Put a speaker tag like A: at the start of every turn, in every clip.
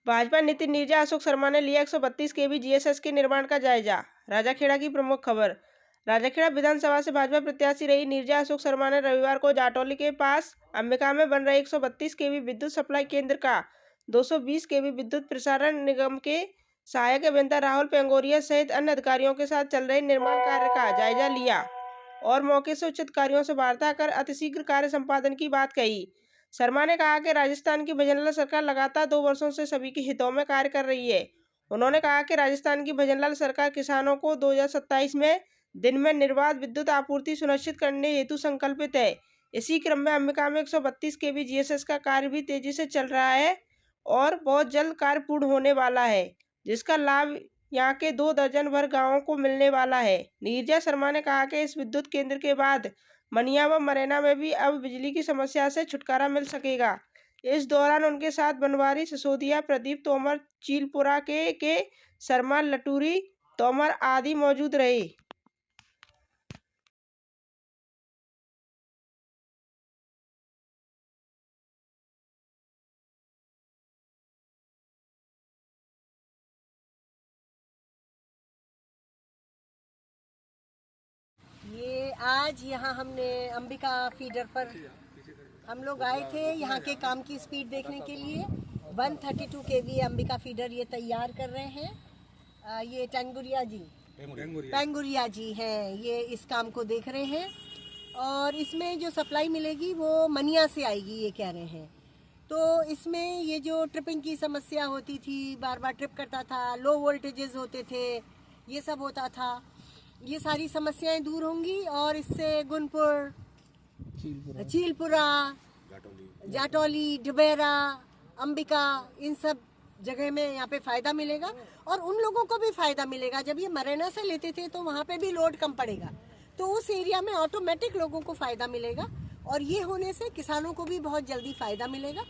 A: भाजपा नीति नीरजा अशोक शर्मा ने लिया 132 केवी जीएसएस के निर्माण का जायजा। राजाखेड़ा की प्रमुख खबर। राजाखेड़ा विधानसभा से भाजपा प्रत्याशी रही नीरजा अशोक शर्मा ने रविवार को जाटौली के पास अंबिका में बन रहे 132 केवी विद्युत सप्लाई केंद्र का 220 केवी विद्युत प्रसारण निगम के सहायक अभियंता राहुल पेंगोरिया सहित अन्य अधिकारियों के साथ चल रहे निर्माण कार्य का जायजा लिया और मौके से उच्च अधिकारियों से वार्ता कर अतिशीघ्र कार्य संपादन की बात कही। शर्मा ने कहा कि राजस्थान की भजनलाल सरकार लगातार 2 वर्षों से सभी के हितों में कार्य कर रही है। उन्होंने कहा कि राजस्थान की भजनलाल सरकार किसानों को 2027 में दिन में निर्बाध विद्युत आपूर्ति सुनिश्चित करने हेतु संकल्पित है। इसी क्रम में अंबिका में 132 केवी जीएसएस का कार्य भी तेजी से चल रहा है और बहुत जल्द कार्य पूर्ण होने वाला है, जिसका लाभ यहाँ के 2 दर्जन भर गांवों को मिलने वाला है। नीरजा शर्मा ने कहा कि इस विद्युत केंद्र के बाद मनिया व मरैना में भी अब बिजली की समस्या से छुटकारा मिल सकेगा। इस दौरान उनके साथ बनवारी, सिसोदिया, प्रदीप तोमर, चीलपुरा के शर्मा, लटूरी तोमर आदि मौजूद रहे।
B: ये आज यहाँ हमने अंबिका फीडर पर हम लोग आए थे यहाँ के काम की स्पीड देखने के लिए। 132 केवी अंबिका फीडर ये तैयार कर रहे हैं। ये पेंगुरिया जी हैं, ये इस काम को देख रहे हैं और इसमें जो सप्लाई मिलेगी वो मनिया से आएगी, ये कह रहे हैं। तो इसमें ये जो ट्रिपिंग की समस्या होती थी, बार बार ट्रिप करता था, लो वोल्टेजेस होते थे, ये सब होता था, ये सारी समस्याएं दूर होंगी और इससे गुनपुर, चीलपुरा, जाटौली, डुबेरा, अंबिका, इन सब जगह में यहाँ पे फायदा मिलेगा और उन लोगों को भी फायदा मिलेगा। जब ये मरैना से लेते थे तो वहाँ पे भी लोड कम पड़ेगा, तो उस एरिया में ऑटोमेटिक लोगों को फायदा मिलेगा और ये होने से किसानों को भी बहुत जल्दी फायदा मिलेगा।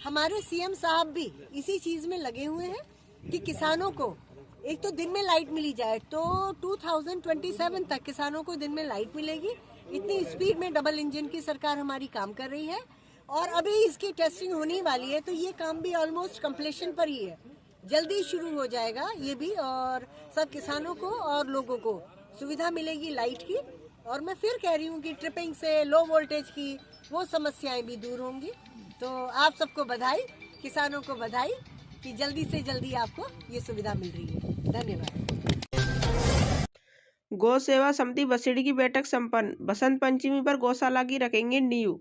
B: हमारे सीएम साहब भी इसी चीज में लगे हुए हैं कि किसानों को एक तो दिन में लाइट मिली जाए, तो 2027 तक किसानों को दिन में लाइट मिलेगी। इतनी स्पीड में डबल इंजन की सरकार हमारी काम कर रही है और अभी इसकी टेस्टिंग होने वाली है, तो ये काम भी ऑलमोस्ट कंप्लीशन पर ही है, जल्दी शुरू हो जाएगा ये भी और सब किसानों को और लोगों को सुविधा मिलेगी लाइट की। और मैं फिर कह रही हूँ कि ट्रिपिंग से, लो वोल्टेज की वो समस्याएं भी दूर होंगी। तो आप सबको बधाई, किसानों को बधाई कि जल्दी से जल्दी आपको ये सुविधा मिल रही है। धन्यवाद।
A: गौ सेवा समिति बसेड़ी की बैठक संपन्न। बसंत पंचमी पर गौशाला की रखेंगे नींव।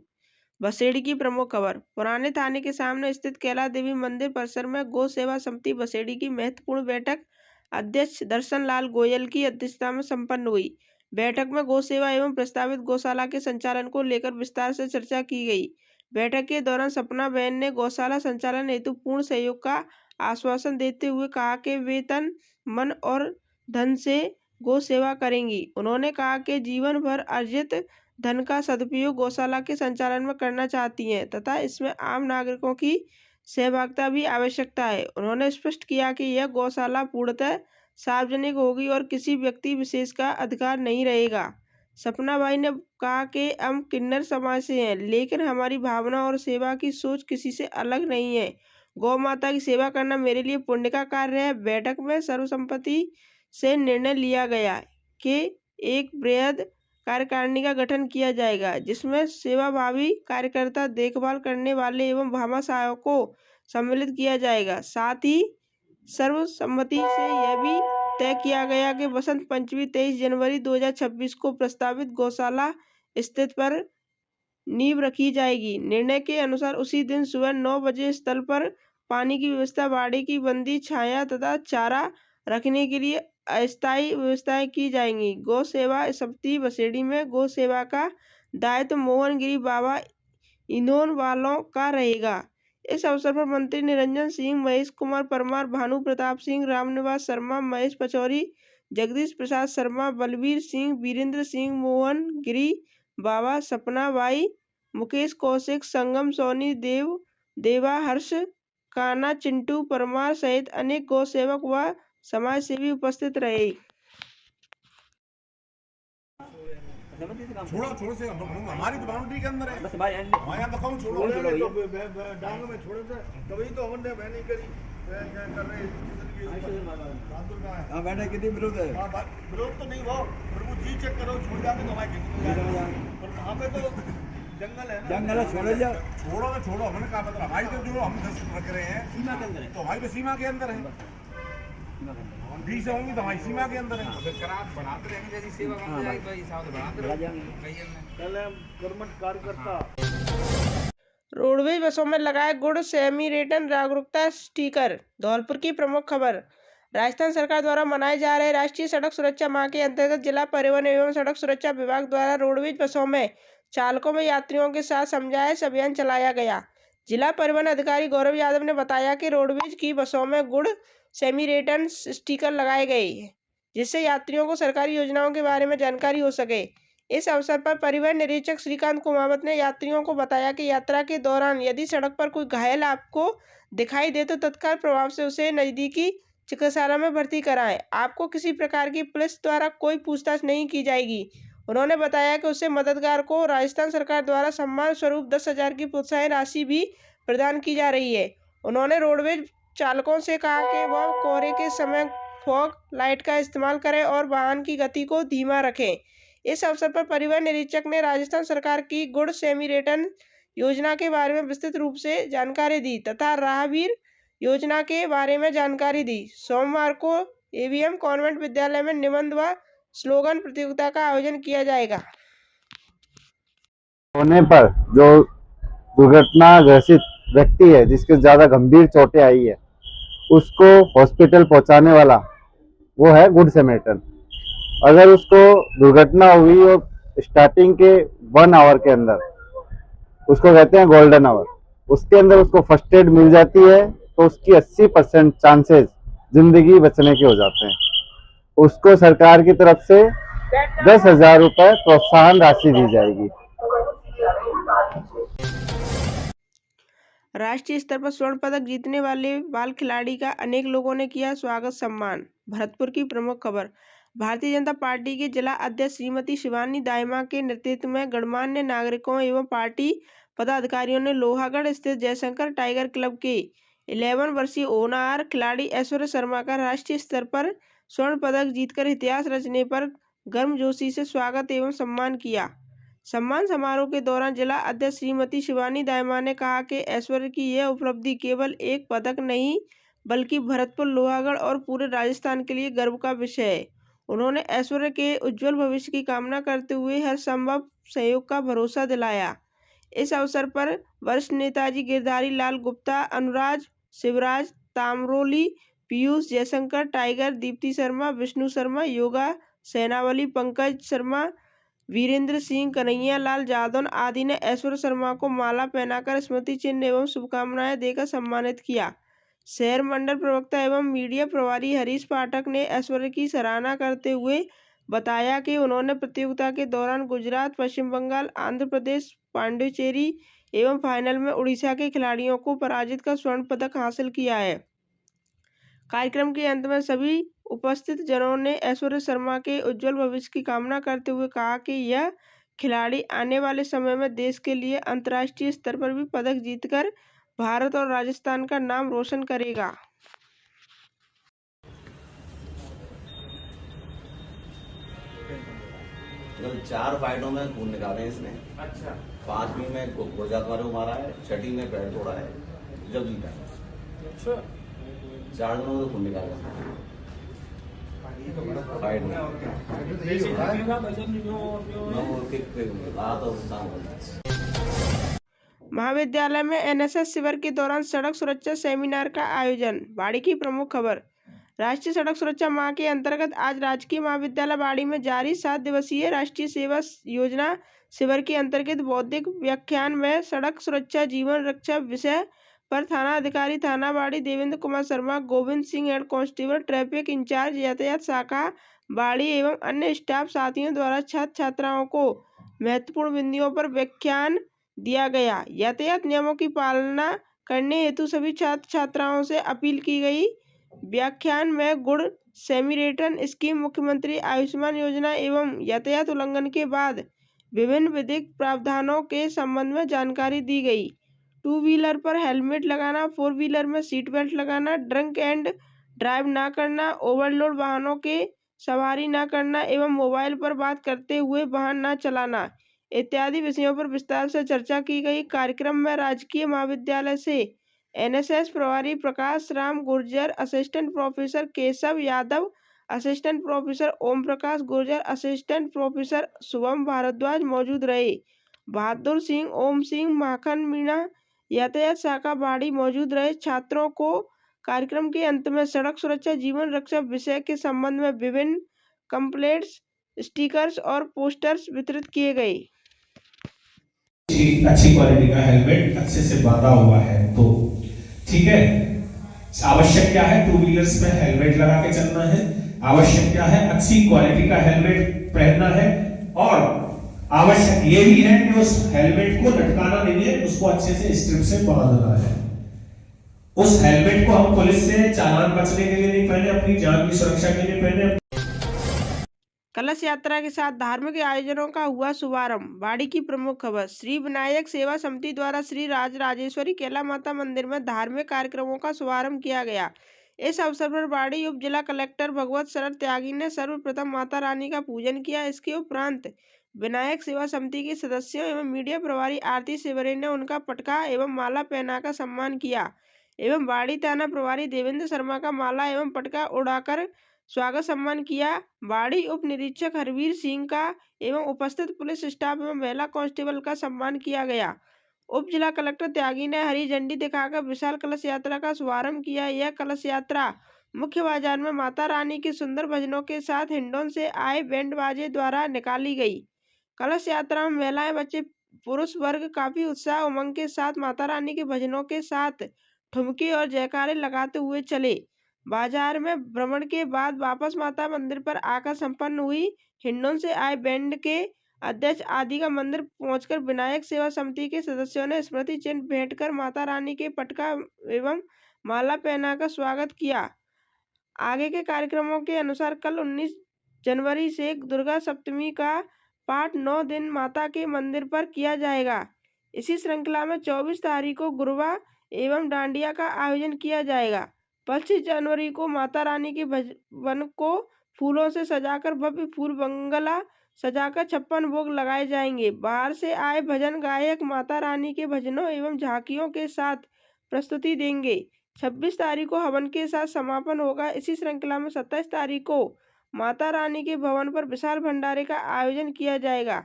A: बसेड़ी की प्रमुख खबर। पुराने थाने के सामने स्थित कैला देवी मंदिर परिसर में गौ सेवा समिति बसेड़ी की महत्वपूर्ण बैठक अध्यक्ष दर्शन लाल गोयल की अध्यक्षता में संपन्न हुई। बैठक में गौ सेवा एवं प्रस्तावित गौशाला के संचालन को लेकर विस्तार से चर्चा की गई। बैठक के दौरान सपना बहन ने गौशाला संचालन हेतु पूर्ण सहयोग का आश्वासन देते हुए कहा कि वे तन, मन और धन से गौ सेवा करेंगी। उन्होंने कहा कि जीवन भर अर्जित धन का सदुपयोग गौशाला के संचालन में करना चाहती हैं तथा इसमें आम नागरिकों की सहभागिता भी आवश्यकता है। उन्होंने स्पष्ट किया कि यह गौशाला पूर्णतः सार्वजनिक होगी और किसी व्यक्ति विशेष का अधिकार नहीं रहेगा। सपना बाई ने कहा कि हम किन्नर समाज से हैं, लेकिन हमारी भावना और सेवा की सोच किसी से अलग नहीं है। गौ माता की सेवा करना मेरे लिए पुण्य का कार्य है। बैठक में सर्वसम्मति से निर्णय लिया गया कि एक बृहद कार्यकारिणी का गठन किया जाएगा, जिसमें सेवाभावी कार्यकर्ता, देखभाल करने वाले एवं भामा सहायकों को सम्मिलित किया जाएगा। साथ ही सर्वसम्मति से यह भी तय किया गया कि बसंत पंचमी 23 जनवरी 2026 को प्रस्तावित गौशाला स्थित पर नींव रखी जाएगी। निर्णय के अनुसार उसी दिन सुबह 9 बजे स्थल पर पानी की व्यवस्था, बाड़ी की बंदी, छाया तथा चारा रखने के लिए अस्थायी व्यवस्थाएं की जाएंगी। गौ सेवा समिति बसेड़ी में गौ सेवा का दायित्व मोहनगिरी बाबा इनोन वालों का रहेगा। इस अवसर पर मंत्री निरंजन सिंह, महेश कुमार परमार, भानु प्रताप सिंह, रामनिवास शर्मा, महेश पचौरी, जगदीश प्रसाद शर्मा, बलबीर सिंह, वीरेंद्र सिंह, मोहन गिरी बाबा, सपना बाई, मुकेश कौशिक, संगम सोनी, देवा हर्ष, काना, चिंटू परमार सहित अनेक गौ सेवक व समाज सेवी उपस्थित रहे।
C: छोड़ो से हमारी तो बाउंड्री के अंदर है। मैं यहाँ तो कहूँ छोड़ो, डांग में छोड़े थे तभी तो हमने मैं नहीं करी।
D: हाँ बैठे कितनी विरोध है।
C: विरोध तो नहीं वो प्रभु जी चेक करो छोड़ जाते तो हमारे खेती में पर वहाँ पे तो जंगल है ना।
D: जंगल है, छोड़ो जा।
C: छोड़ो तो छोड़ो, हमने कहा मतलब हमारी तो जो हम रख रहे हैं
D: सीमा के अंदर है।
C: तो हमारी तो सीमा के अंदर है। हम 20 होंगी तो हमारी सीमा के अंदर है।
E: बढ़ाते रहेंगे जैसी सेवा बन जाएगी तो हिसाब से बढ़ाते रहेंगे।
C: कर्मठ कार्यकर्ता
A: रोडवेज बसों में लगाए गुड़ सेमी रिटर्न जागरूकता स्टिकर। धौलपुर की प्रमुख खबर। राजस्थान सरकार द्वारा मनाए जा रहे राष्ट्रीय सड़क सुरक्षा माह के अंतर्गत जिला परिवहन एवं सड़क सुरक्षा विभाग द्वारा रोडवेज बसों में चालकों में यात्रियों के साथ समझाइश अभियान चलाया गया। जिला परिवहन अधिकारी गौरव यादव ने बताया कि रोडवेज की बसों में गुड़ सेमी रिटर्न स्टिकर लगाए गए जिससे यात्रियों को सरकारी योजनाओं के बारे में जानकारी हो सके। इस अवसर पर परिवहन निरीक्षक श्रीकांत कुमावत ने यात्रियों को बताया कि यात्रा के दौरान यदि सड़क पर कोई घायल आपको दिखाई दे तो तत्काल प्रभाव से उसे नजदीकी चिकित्सालय में भर्ती कराएं। आपको किसी प्रकार की पुलिस द्वारा कोई पूछताछ नहीं की जाएगी। उन्होंने बताया कि उससे मददगार को राजस्थान सरकार द्वारा सम्मान स्वरूप 10,000 की प्रोत्साहन राशि भी प्रदान की जा रही है। उन्होंने रोडवेज चालकों से कहा कि वह कोहरे के समय फॉग लाइट का इस्तेमाल करें और वाहन की गति को धीमा रखें। इस अवसर पर परिवहन निरीक्षक ने राजस्थान सरकार की गुड़ सेमी रिटर्न योजना के बारे में विस्तृत रूप से जानकारी दी तथा राहगीर योजना के बारे में जानकारी दी। सोमवार को एवीएम कॉन्वेंट विद्यालय में निबंध व स्लोगन प्रतियोगिता का आयोजन किया जाएगा।
F: होने पर जो दुर्घटना ग्रसित व्यक्ति है जिसके ज्यादा गंभीर चोटें आई है उसको हॉस्पिटल पहुंचाने वाला वो है गुड सैमरिटन। अगर उसको दुर्घटना हुई और स्टार्टिंग के 1 आवर के अंदर उसको कहते हैं गोल्डन आवर, उसके अंदर उसको फर्स्ट एड मिल जाती है तो उसकी 80% चांसेस जिंदगी बचने के हो जाते हैं। उसको सरकार की तरफ से 10,000 रुपए प्रोत्साहन राशि दी जाएगी।
A: राष्ट्रीय स्तर पर स्वर्ण पदक जीतने वाले बाल खिलाड़ी का अनेक लोगों ने किया स्वागत सम्मान। भरतपुर की प्रमुख खबर। भारतीय जनता पार्टी के जिला अध्यक्ष श्रीमती शिवानी दाइमा के नेतृत्व में गणमान्य नागरिकों एवं पार्टी पदाधिकारियों ने लोहागढ़ स्थित जयशंकर टाइगर क्लब के 11 वर्षीय होनहार खिलाड़ी ऐश्वर्य शर्मा का राष्ट्रीय स्तर पर स्वर्ण पदक जीतकर इतिहास रचने पर गर्मजोशी से स्वागत एवं सम्मान किया। सम्मान समारोह के दौरान जिला अध्यक्ष श्रीमती शिवानी दाइमा ने कहा कि ऐश्वर्य की यह उपलब्धि केवल एक पदक नहीं बल्कि भरतपुर, लोहागढ़ और पूरे राजस्थान के लिए गर्व का विषय है। उन्होंने ऐश्वर्य के उज्जवल भविष्य की कामना करते हुए हर संभव सहयोग का भरोसा दिलाया। इस अवसर पर वरिष्ठ नेताजी गिरधारी लाल गुप्ता, अनुराज शिवराज तामरोली, पीयूष जयशंकर टाइगर, दीप्ति शर्मा, विष्णु शर्मा, योगा सेनावली, पंकज शर्मा, वीरेंद्र सिंह, कन्हैया लाल जादौन आदि ने ऐश्वर्य शर्मा को माला पहनाकर स्मृति चिन्ह एवं शुभकामनाएं देकर सम्मानित किया। शहर मंडल प्रवक्ता एवं मीडिया प्रभारी हरीश पाठक ने ऐश्वर्य की सराहना करते हुए बताया कि उन्होंने प्रतियोगिता के दौरान गुजरात, पश्चिम बंगाल, आंध्र प्रदेश, पांडिचेरी एवं फाइनल में उड़ीसा के खिलाड़ियों को पराजित कर स्वर्ण पदक हासिल किया है। कार्यक्रम के अंत में सभी उपस्थित जनों ने ऐश्वर्य शर्मा के उज्जवल भविष्य की कामना करते हुए कहा कि यह खिलाड़ी आने वाले समय में देश के लिए अंतर्राष्ट्रीय स्तर पर भी पदक जीतकर भारत और राजस्थान का नाम रोशन करेगा।
G: मतलब 4 फाइटों में खून निकाले हैं इसने।
E: अच्छा।
G: 5वीं में गुरजात वाले को मारा है, 6ठी में पैर तोड़ा है, जब जीता है।
E: अच्छा।
G: 4 दिनों में तो खून निकाला है फाइट में।
A: महाविद्यालय में एनएसएस शिविर के दौरान सड़क सुरक्षा सेमिनार का आयोजन। बाड़ी की प्रमुख खबर। राष्ट्रीय सड़क सुरक्षा माह के अंतर्गत आज राजकीय महाविद्यालय बाड़ी में जारी 7 दिवसीय राष्ट्रीय सेवा योजना शिविर के अंतर्गत बौद्धिक व्याख्यान में सड़क सुरक्षा जीवन रक्षा विषय पर थाना अधिकारी थाना Bari Devendra Kumar Sharma, Govind Singh head constable, traffic incharge यातायात शाखा बाड़ी एवं अन्य स्टाफ साथियों द्वारा छात्र छात्राओं को महत्वपूर्ण बिंदुओं पर व्याख्यान दिया गया। यातायात नियमों की पालना करने हेतु सभी छात्र छात्राओं से अपील की गई। व्याख्यान में गुड़ सेमी रिटर्न स्कीम, मुख्यमंत्री आयुष्मान योजना एवं यातायात उल्लंघन के बाद विभिन्न विधिक प्रावधानों के संबंध में जानकारी दी गई। टू व्हीलर पर हेलमेट लगाना, फोर व्हीलर में सीट बेल्ट लगाना, ड्रंक एंड ड्राइव ना करना, ओवरलोड वाहनों के सवारी ना करना एवं मोबाइल पर बात करते हुए वाहन ना चलाना इत्यादि विषयों पर विस्तार से चर्चा की गई। कार्यक्रम में राजकीय महाविद्यालय से एनएसएस प्रभारी Prakash Ram Gurjar, assistant professor Keshav Yadav, assistant professor Om Prakash Gurjar, assistant professor Shubham Bhardwaj मौजूद रहे। बहादुर सिंह, ओम सिंह, माखन मीणा यातायात शाखा बाड़ी मौजूद रहे। छात्रों को कार्यक्रम के अंत में सड़क सुरक्षा जीवन रक्षा विषय के संबंध में विभिन्न कंप्लेंट्स, स्टिकर्स और पोस्टर्स वितरित किए गए।
H: अच्छी क्वालिटी का हेलमेट अच्छे से बांधा हुआ है तो ठीक है। आवश्यक क्या है, टू व्हीलर्स में हेलमेट लगा के चलना है। आवश्यक क्या है, अच्छी क्वालिटी का हेलमेट पहनना है। और आवश्यक ये भी है कि उस हेलमेट को लटकाना नहीं है, उसको अच्छे से स्ट्रिप से बांधना है। उस हेलमेट को हम पुलिस से चालान बचने के लिए नहीं पहने, अपनी जान की सुरक्षा के लिए पहने।
A: कलश यात्रा के साथ धार्मिक आयोजनों का हुआ शुभारंभ। बाड़ी की प्रमुख खबर। श्री विनायक सेवा समिति द्वारा श्री राजराजेश्वरी कैला माता मंदिर में धार्मिक कार्यक्रमों का शुभारंभ किया गया। इस अवसर पर बाड़ी उप जिला कलेक्टर भगवत शरण त्यागी ने सर्वप्रथम माता रानी का पूजन किया। इसके उपरांत विनायक सेवा समिति के सदस्यों एवं मीडिया प्रभारी आरती सेवरे ने उनका पटका एवं माला पहनाकर सम्मान किया एवं बाड़ी थाना प्रभारी देवेंद्र शर्मा का माला एवं पटका उड़ाकर स्वागत सम्मान किया। बाड़ी उप निरीक्षक हरवीर सिंह का एवं उपस्थित पुलिस स्टाफ एवं महिला कांस्टेबल का सम्मान किया गया। उप जिला कलेक्टर त्यागी ने हरी झंडी दिखाकर विशाल कलश यात्रा का शुभारंभ किया। यह कलश यात्रा मुख्य बाजार में माता रानी के सुंदर भजनों के साथ हिंडौन से आए बैंड बाजे द्वारा निकाली गई। कलश यात्रा में महिलाएं, बच्चे, पुरुष वर्ग काफी उत्साह उमंग के साथ माता रानी के भजनों के साथ ठुमके और जयकारे लगाते हुए चले। बाजार में भ्रमण के बाद वापस माता मंदिर पर आकर संपन्न हुई। हिंडौन से आए बैंड के अध्यक्ष आदि का मंदिर पहुंचकर विनायक सेवा समिति के सदस्यों ने स्मृति चिन्ह भेंट कर माता रानी के पटका एवं माला पहनाकर स्वागत किया। आगे के कार्यक्रमों के अनुसार कल 19 जनवरी से दुर्गा सप्तमी का पाठ 9 दिन माता के मंदिर पर किया जाएगा। इसी श्रृंखला में 24 तारीख को गुरबा एवं डांडिया का आयोजन किया जाएगा। 25 जनवरी को माता रानी के भवन को फूलों से सजाकर भव्य फूल बंगला सजाकर 56 भोग लगाए जाएंगे। बाहर से आए भजन गायक माता रानी के भजनों एवं झांकियों के साथ प्रस्तुति देंगे। 26 तारीख को हवन के साथ समापन होगा। इसी श्रृंखला में 27 तारीख को माता रानी के भवन पर विशाल भंडारे का आयोजन किया जाएगा।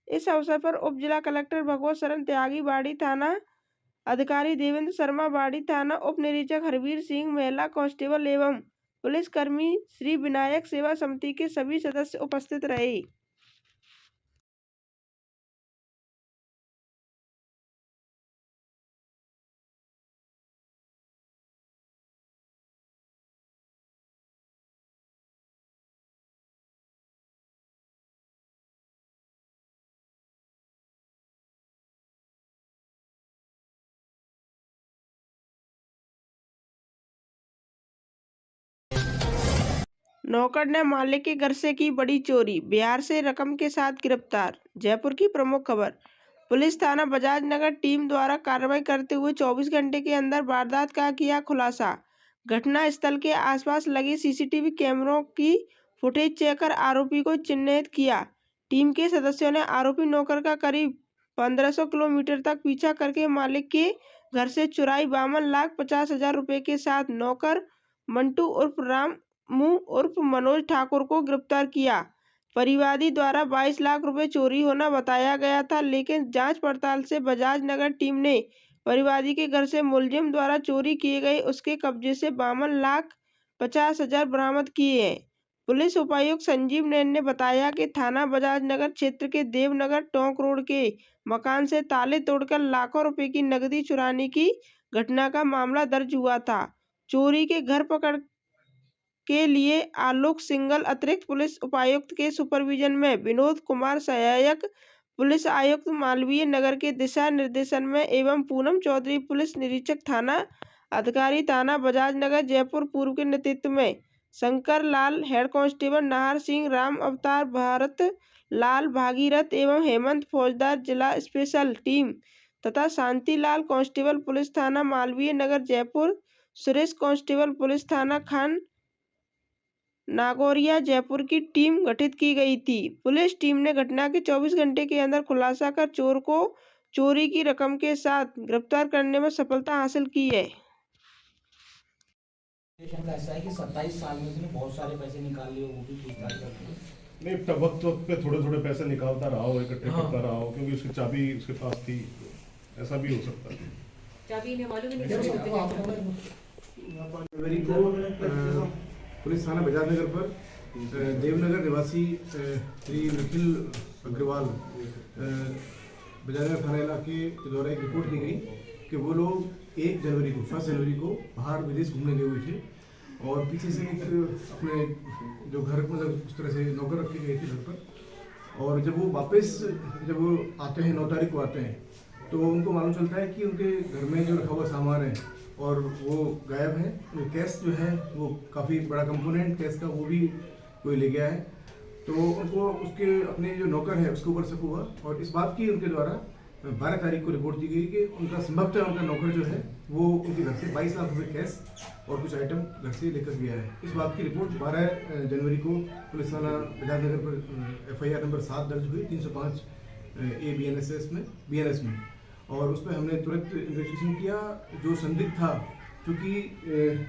A: इस अवसर पर उप जिला कलेक्टर भगवत शरण त्यागी, बाड़ी थाना अधिकारी देवेंद्र शर्मा, बाड़ी थाना उप निरीक्षक हरवीर सिंह, महिला कांस्टेबल एवं पुलिसकर्मी, श्री विनायक सेवा समिति के सभी सदस्य उपस्थित रहे। नौकर ने मालिक के घर से की बड़ी चोरी, बिहार से रकम के साथ गिरफ्तार। जयपुर की प्रमुख खबर। पुलिस थाना बजाज नगर टीम द्वारा कार्रवाई करते हुए 24 घंटे के अंदर वारदात का किया खुलासा। घटना स्थल के आसपास लगे सीसीटीवी कैमरों की फुटेज चेक कर आरोपी को चिन्हित किया। टीम के सदस्यों ने आरोपी नौकर का करीब 1500 किलोमीटर तक पीछा करके मालिक के घर से चुराई 52,50,000 रुपए के साथ नौकर मंटू उर्फ राम उर्फ मनोज ठाकुर को गिरफ्तार किया। परिवादी द्वारा 22 लाख रुपए चोरी होना बताया गया था, लेकिन जांच पड़ताल से बजाज नगर टीम ने परिवादी के घर से मुलजिम द्वारा चोरी किए गए उसके कब्जे से 52,50,000 बरामद किए हैं। पुलिस उपायुक्त संजीव नैन ने बताया कि थाना बजाज नगर क्षेत्र के देवनगर टोंक रोड के मकान से ताले तोड़कर लाखों रुपए की नकदी चुराने की घटना का मामला दर्ज हुआ था। चोरी के घर पकड़ के लिए आलोक सिंघल अतिरिक्त पुलिस उपायुक्त के सुपरविजन में विनोद कुमार सहायक पुलिस आयुक्त मालवीय नगर के दिशा निर्देशन में एवं पूनम चौधरी पुलिस निरीक्षक थाना अधिकारी थाना बजाज नगर जयपुर पूर्व के नेतृत्व में शंकर लाल हेड कांस्टेबल, नाहर सिंह, राम अवतार, भारत लाल भागीरथ एवं हेमंत फौजदार जिला स्पेशल टीम तथा शांतिलाल कांस्टेबल पुलिस थाना मालवीय नगर जयपुर, सुरेश कांस्टेबल पुलिस थाना खान नागौरिया जयपुर की टीम गठित की गई थी। पुलिस टीम ने घटना के 24 घंटे के अंदर खुलासा कर चोर को चोरी की रकम के साथ गिरफ्तार करने में सफलता हासिल की है।
E: ऐसा है कि 27 साल में उसने बहुत सारे पैसे निकाल लिए, वो भी पूछताछ करते हैं।
I: नहीं, वक्त वक्त पे थोड़े थोड़े पैसे निकालता रहा हो, इकट्ठे करता रहा हो, क्योंकि उसकी चाबी उसके पास थी, ऐसा भी हो सकता है।
B: चाबी इन्हें मालूम ही नहीं।
J: जनवरी को पुलिस थाना बाजार नगर पर देवनगर निवासी श्री निखिल अग्रवाल बाजार नगर थाना इलाके के द्वारा एक रिपोर्ट की गई कि वो लोग 1 जनवरी को बाहर विदेश घूमने गए हुए थे और पीछे से एक अपने जो घर मतलब उस तरह से नौकर रखे गए थे घर पर, और जब वो वापस जब वो आते हैं 9 तारीख को आते हैं तो उनको मालूम चलता है कि उनके घर में जो रखा हुआ सामान है और वो गायब है। कैश जो है वो काफ़ी बड़ा कंपोनेंट कैश का वो भी कोई ले गया है। तो उनको उसके अपने जो नौकर है उसके ऊपर शक हुआ और इस बात की उनके द्वारा 12 तारीख को रिपोर्ट दी गई कि उनका संभवतः उनका नौकर जो है वो उनके घर से 22 लाख रुपये कैश और कुछ आइटम घर से लेकर गया है। इस बात की रिपोर्ट 12 जनवरी को पुलिस थाना बाजार नगर पर FIR नंबर 7 दर्ज हुई 305 A BNS में, और उस पर हमने तुरंत इन्वेस्टिगेशन किया। जो संदिग्ध था, क्योंकि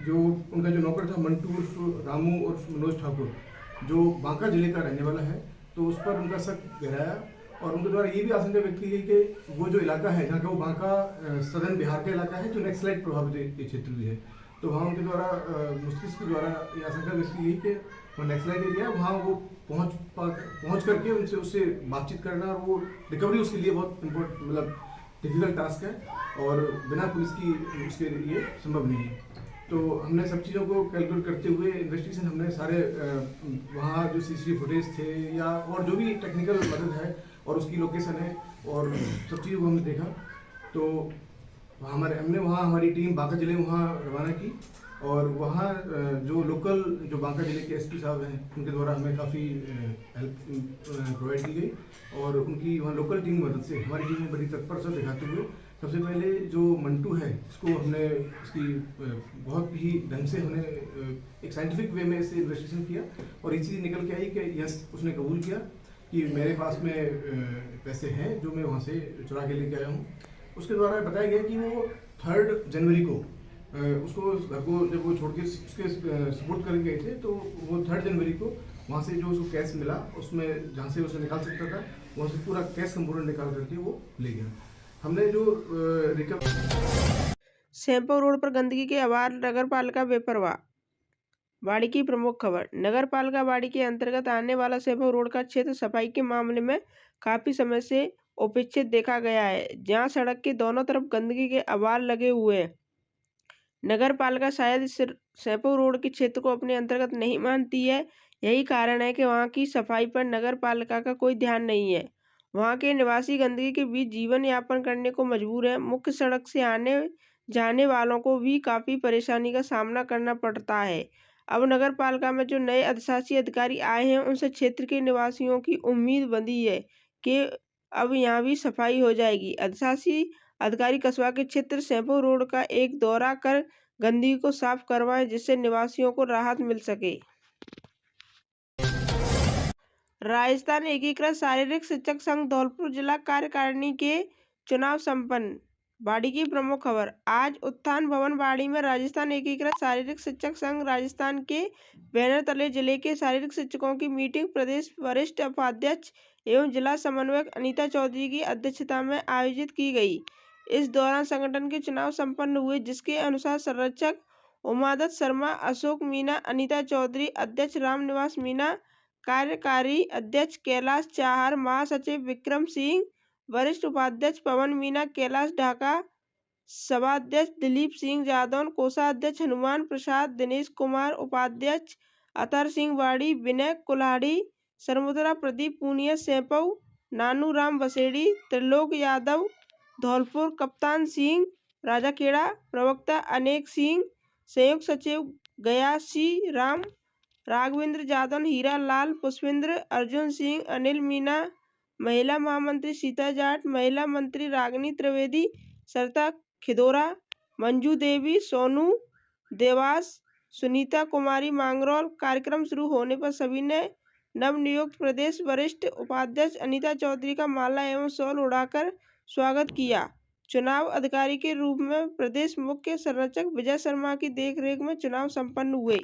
J: जो उनका जो नौकर था मंटू उर्फ रामू उर्फ मनोज ठाकुर जो बांका जिले का रहने वाला है, तो उस पर उनका शक गहराया और उनके द्वारा ये भी आशंका व्यक्त की गई कि वो जो इलाका है जहाँ का वो बांका सदर्न बिहार का इलाका है जो नक्सलाइट प्रभावित ये क्षेत्र भी है, तो वहाँ उनके द्वारा मुस्तैद के द्वारा ये आशंका व्यक्त की गई कि वो नक्सलाइट एरिया वहाँ वो पहुँच करके उससे बातचीत करना और वो रिकवरी उसके लिए बहुत इम्पोर्टेंट मतलब डिफिकल्ट टास्क है और बिना पुलिस की उसके लिए संभव नहीं है। तो हमने सब चीज़ों को कैलकुलेट करते हुए इन्वेस्टिगेशन हमने सारे वहाँ जो CCTV फुटेज थे या और जो भी टेक्निकल मदद है और उसकी लोकेशन है और सब चीज़ों को हमने देखा। तो हमने वहाँ हमारी टीम बांका जिले में वहाँ रवाना की और वहाँ जो लोकल जो बांका जिले के SP साहब हैं उनके द्वारा हमें काफ़ी हेल्प प्रोवाइड की गई और उनकी वहाँ लोकल टीम की मदद से हमारी टीम ने बड़ी तत्परता दिखाते हुए सबसे पहले जो मंटू है इसको हमने इसकी बहुत ही ढंग से हमने एक साइंटिफिक वे में इसे इन्वेस्टिगेशन किया और ये चीज़ निकल के आई कि यस उसने कबूल किया कि मेरे पास में पैसे हैं जो मैं वहाँ से चुरा के लेके आया हूँ। उसके द्वारा बताया गया कि वो 3 जनवरी को उसको घर को जब वो छोड़ के उसके सपोर्ट करके गए थे तो वो 3 जनवरी को वहाँ से जो उसको कैश मिला उसमें जहाँ से उसे निकाल सकता था वहाँ से पूरा कैश कंपोनेंट निकाल करके वो ले गया। हमने जो
A: सैमपुर रोड पर गंदगी के अभार नगर पालिका बेपरवाह। बाड़ी की प्रमुख खबर। नगर पालिका बाड़ी के अंतर्गत आने वाला सैमपुर रोड का क्षेत्र सफाई के मामले में काफी समय से उपेक्षित देखा गया है, जहां सड़क के दोनों तरफ गंदगी के अभार लगे हुए हैं। नगर पालिका शायद इस सैमपुर रोड के क्षेत्र को अपने अंतर्गत नहीं मानती है। यही कारण है कि वहां की सफाई पर नगर पालिका का कोई ध्यान नहीं है। वहां के निवासी गंदगी के बीच जीवन यापन करने को मजबूर है। मुख्य सड़क से आने जाने वालों को भी काफी परेशानी का सामना करना पड़ता है। अब नगर पालिका में जो नए अधिशासी अधिकारी आए हैं उनसे क्षेत्र के निवासियों की उम्मीद बंधी है कि अब यहाँ भी सफाई हो जाएगी। अधिशासी अधिकारी कस्बा के क्षेत्र सैमपुर रोड का एक दौरा कर गंदगी को साफ करवाएं, जिससे निवासियों को राहत मिल सके। राजस्थान एकीकृत शारीरिक शिक्षक संघ धौलपुर जिला कार्यकारिणी के चुनाव संपन्न। बाड़ी की प्रमुख खबर। आज उत्थान भवन बाड़ी में राजस्थान एकीकृत शारीरिक शिक्षक संघ राजस्थान के बैनर तले जिले के शारीरिक शिक्षकों की मीटिंग प्रदेश वरिष्ठ उपाध्यक्ष एवं जिला समन्वयक अनीता चौधरी की अध्यक्षता में आयोजित की गई। इस दौरान संगठन के चुनाव संपन्न हुए, जिसके अनुसार संरक्षक उमादत्त शर्मा, अशोक मीना, अनीता चौधरी अध्यक्ष, रामनिवास मीना कार्यकारी अध्यक्ष, कैलाश चाहर महासचिव, विक्रम सिंह वरिष्ठ उपाध्यक्ष, पवन मीना, कैलाश ढाका सभाध्यक्ष, दिलीप सिंह जादौन कोषाध्यक्ष, हनुमान प्रसाद, दिनेश कुमार उपाध्यक्ष, अतर सिंह वाड़ी, विनय कुल्हाड़ी, सरमुद्रा प्रदीप पूनिया सैंपऊ, नानू राम बसेड़ी, त्रिलोक यादव धौलपुर, कप्तान सिंह राजाखेड़ा, प्रवक्ता अनेक सिंह, संयुक्त सचिव गयासी राम, राघवेंद्र जादौन, हीरा लाल, पुष्पेंद्र, अर्जुन सिंह, अनिल मीना, महिला महामंत्री सीता जाट, महिला मंत्री रागिनी त्रिवेदी, सरिता खिदोरा, मंजू देवी, सोनू देवास, सुनीता कुमारी मांगरोल। कार्यक्रम शुरू होने पर सभी ने नवनियुक्त प्रदेश वरिष्ठ उपाध्यक्ष अनीता चौधरी का माला एवं शॉल उड़ाकर स्वागत किया। चुनाव अधिकारी के रूप में प्रदेश मुख्य संरक्षक विजय शर्मा की देखरेख में चुनाव संपन्न हुए।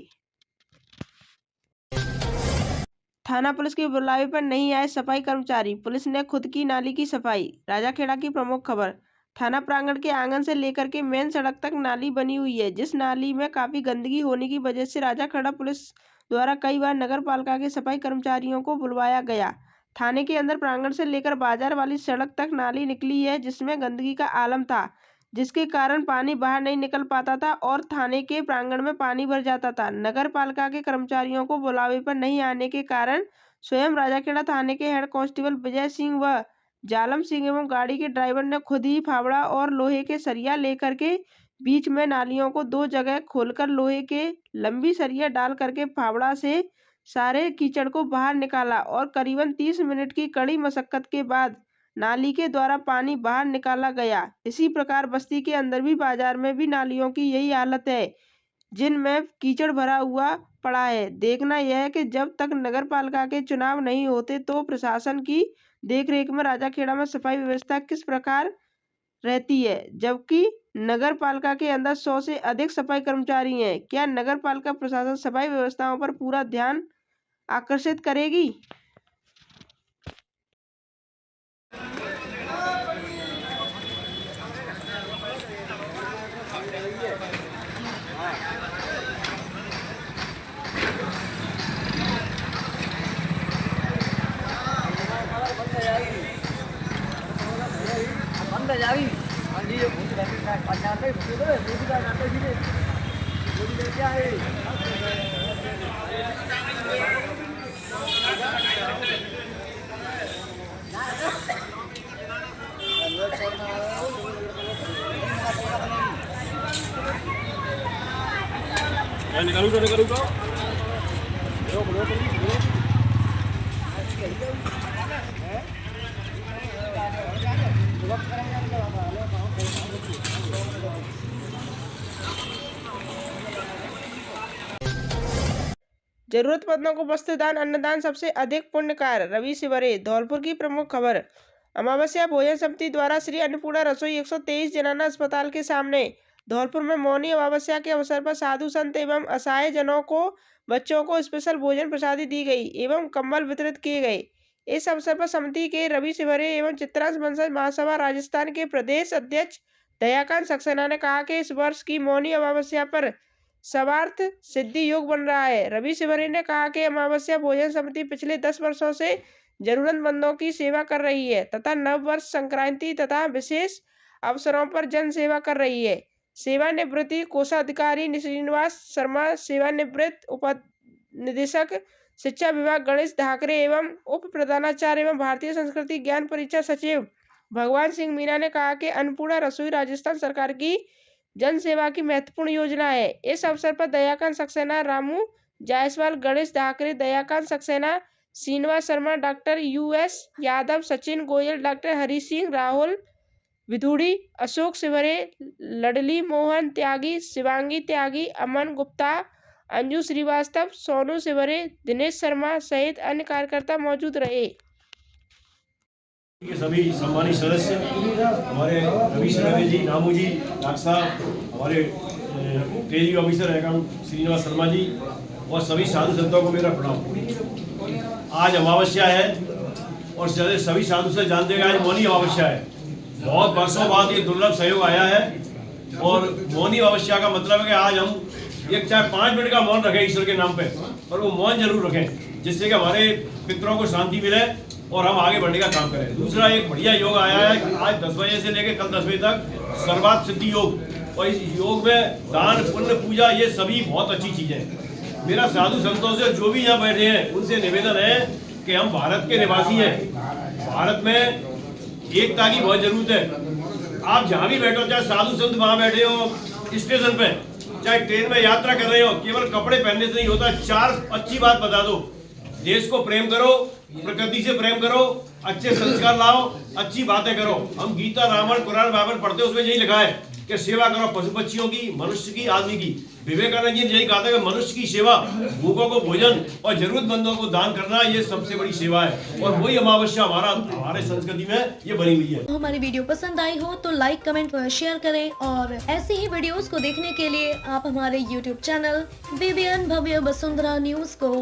A: थाना पुलिस के बुलावे पर नहीं आए सफाई कर्मचारी, पुलिस ने खुद की नाली की सफाई। राजाखेड़ा की प्रमुख खबर। थाना प्रांगण के आंगन से लेकर के मेन सड़क तक नाली बनी हुई है, जिस नाली में काफी गंदगी होने की वजह से राजाखेड़ा पुलिस द्वारा कई बार नगर पालिका के सफाई कर्मचारियों को बुलवाया गया। थाने के अंदर प्रांगण से लेकर बाजार वाली सड़क तक नाली निकली है, जिसमें गंदगी का आलम था, जिसके कारण पानी बाहर नहीं निकल पाता था और थाने के प्रांगण में पानी भर जाता था। नगर पालिका के कर्मचारियों को बुलावे पर नहीं आने के कारण स्वयं राजाखेड़ा थाने के हेड कांस्टेबल विजय सिंह व जालम सिंह एवं गाड़ी के ड्राइवर ने खुद ही फावड़ा और लोहे के सरिया लेकर के बीच में नालियों को 2 जगह खोलकर लोहे के लंबी सरिया डाल करके फावड़ा से सारे कीचड़ को बाहर निकाला और करीबन 30 मिनट की कड़ी मशक्कत के बाद नाली के द्वारा पानी बाहर निकाला गया। इसी प्रकार बस्ती के अंदर भी बाजार में भी नालियों की यही हालत है, जिनमें कीचड़ भरा हुआ पड़ा है। देखना यह है कि जब तक नगर पालिका के चुनाव नहीं होते तो प्रशासन की देखरेख में राजाखेड़ा में सफाई व्यवस्था किस प्रकार रहती है, जबकि नगर पालिका के अंदर 100 से अधिक सफाई कर्मचारी हैं। क्या नगर पालिका प्रशासन सफाई व्यवस्थाओं पर पूरा ध्यान आकर्षित करेगी? जरूरतमंदों को वस्त्रदान अन्नदान सबसे अधिक पुण्य कार्य। रवि शिवरे। धौलपुर की प्रमुख खबर। अमावस्या भोजन समिति द्वारा श्री अन्नपूर्णा रसोई 123 जनाना अस्पताल के सामने धौलपुर में मौनी अमावस्या के अवसर पर साधु संत एवं असहाय जनों को बच्चों को स्पेशल भोजन प्रसादी दी गई एवं कंबल वितरित किए गए। इस अवसर पर समिति के रवि शिवरे एवं चित्रांश वंशज महासभा राजस्थान के प्रदेश अध्यक्ष दयाकांत सक्सेना ने कहा कि इस वर्ष की मौनी अमावस्या पर सर्वार्थ सिद्धि योग बन रहा है। रवि शिवरे ने कहा कि अमावस्या भोजन समिति पिछले 10 वर्षों से जरूरतमंदों की सेवा कर रही है तथा नव वर्ष संक्रांति तथा विशेष अवसरों पर जन सेवा कर रही है। सेवानिवृत्ति कोषाधिकारी श्रीनिवास शर्मा, सेवानिवृत्त उप निदेशक शिक्षा विभाग गणेश ढाकरे एवं उप प्रधानाचार्य एवं भारतीय संस्कृति ज्ञान परीक्षा सचिव भगवान सिंह मीना ने कहा कि अन्नपूर्णा रसोई राजस्थान सरकार की जन सेवा की महत्वपूर्ण योजना है। इस अवसर पर Dayakant Saxena, Ramu Jaiswal, Ganesh Dhakre, Dayakant Saxena, Shrinivas Sharma, doctor US Yadav, Sachin Goyal, doctor Hari Singh, Rahul Vidhuri, Ashok Shivre, Ladli Mohan Tyagi, Shivangi Tyagi, Aman Gupta, Anju Srivastava, Sonu Shivre, Dinesh Sharma सहित अन्य कार्यकर्ता मौजूद रहे।
K: के सभी सम्मानित सदस्य, हमारे रवि शिवरे जी, नामू जी, डॉक्टर साहब, हमारे treasury officer account Shrinivas Sharma ji और सभी साधु संतों को मेरा प्रणाम। आज अमावस्या है और सभी साधु संत जानते हैं आज मौनी अमावस्या है। बहुत वर्षों बाद ये दुर्लभ सहयोग आया है और मौनी अमावस्या का मतलब है कि आज हम एक चाहे 5 मिनट का मौन रखें ईश्वर के नाम पे, पर वो मौन जरूर रखें जिससे कि हमारे पितरों को शांति मिले और हम आगे बढ़ने का काम करें। दूसरा एक बढ़िया योग आया है आज 10 बजे से लेकर कल 10 बजे तक सर्वार्थ सिद्धि योग, और इस योग में दान पुण्य पूजा ये सभी बहुत अच्छी चीजें हैं। मेरा साधु संतों से जो भी यहाँ बैठे हैं उनसे निवेदन है कि हम भारत के निवासी हैं, भारत में एकता की बहुत जरूरत है। आप जहाँ भी बैठो, चाहे साधु संत वहाँ बैठे हो स्टेशन पे, चाहे ट्रेन में यात्रा कर रहे हो, केवल कपड़े पहनने से नहीं होता। 4 अच्छी बात बता दो, देश को प्रेम करो, प्रकृति से प्रेम करो, अच्छे संस्कार लाओ, अच्छी बातें करो। हम गीता, रामायण, कुरान, बाइबल पढ़ते हैं, उसमें यही लिखा है कि सेवा करो पशु पक्षियों की, मनुष्य की, आदमी की। विवेकानंद जी ने यही कहा था कि मनुष्य की सेवा, भूखों को भोजन और जरूरतमंदों को दान करना, ये सबसे बड़ी सेवा है। और वही अमावस्या हमारे संस्कृति में ये बनी हुई है।
L: हमारी वीडियो पसंद आई हो तो लाइक, कमेंट और शेयर करें, और ऐसी ही वीडियोस को देखने के लिए आप हमारे YouTube चैनल BBN भव्य वसुंधरा न्यूज को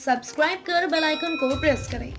L: सब्सक्राइब कर बेल आइकन को प्रेस करें।